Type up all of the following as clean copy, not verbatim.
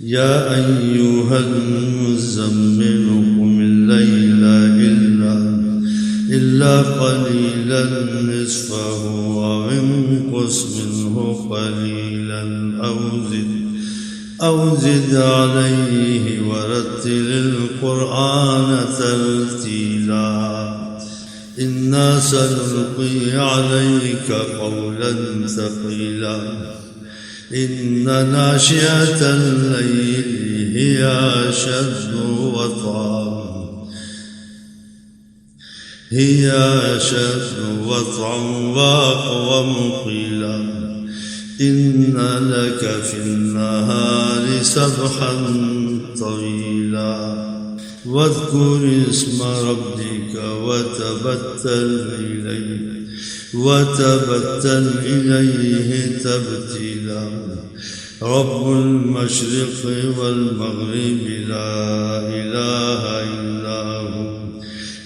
يا أيها المزمل قم الليل إلا قليلا نصفه أو انقص منه قليلا أو زد عليه ورتل القرآن ترتيلا إنا سنلقي عليك قولا ثقيلا إن ناشئة الليل هي أشد وطئا وأقوم قيلا إن لك في النهار سبحا طويلا واذكر اسم ربك وتبتل إليه تبتيلا رب المشرق والمغرب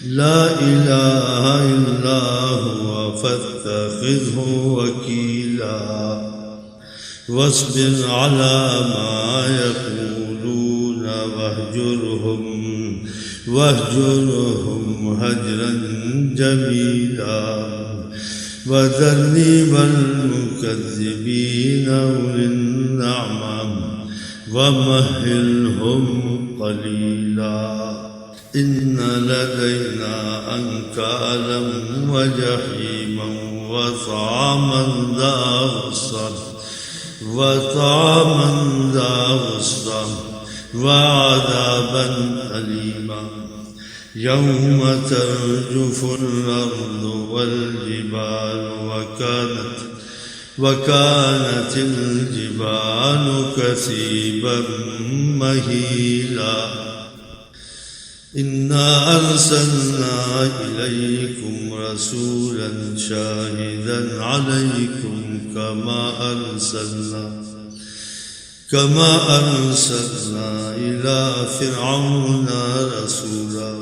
لا إله إلا هو فاتخذه وكيلا واصبر على ما يقولون واهجرهم هجرا جميلا وذرني والمكذبين أولي النعمة ومهلهم قليلا إن لدينا أنكالا وجحيما وطعاما ذا غصة وعذابا أليما يوم ترجف الأرض والجبال وكانت الجبال كثيبا مهيلا إنا أرسلنا إليكم رسولا شاهدا عليكم كما أرسلنا إلى فرعون رسولا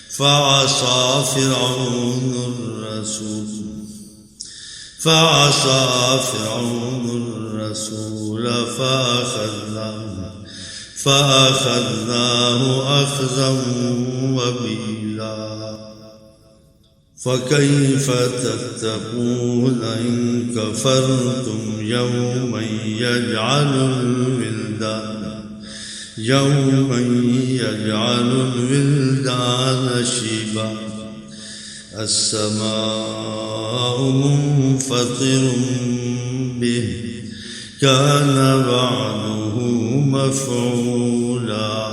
فعصى فرعون الرسول فأخذناه أخذا وبيلا فكيف تتقون إن كفرتم يوما يجعل الولدان شيبا السماء منفطر به كان وعده مفعولا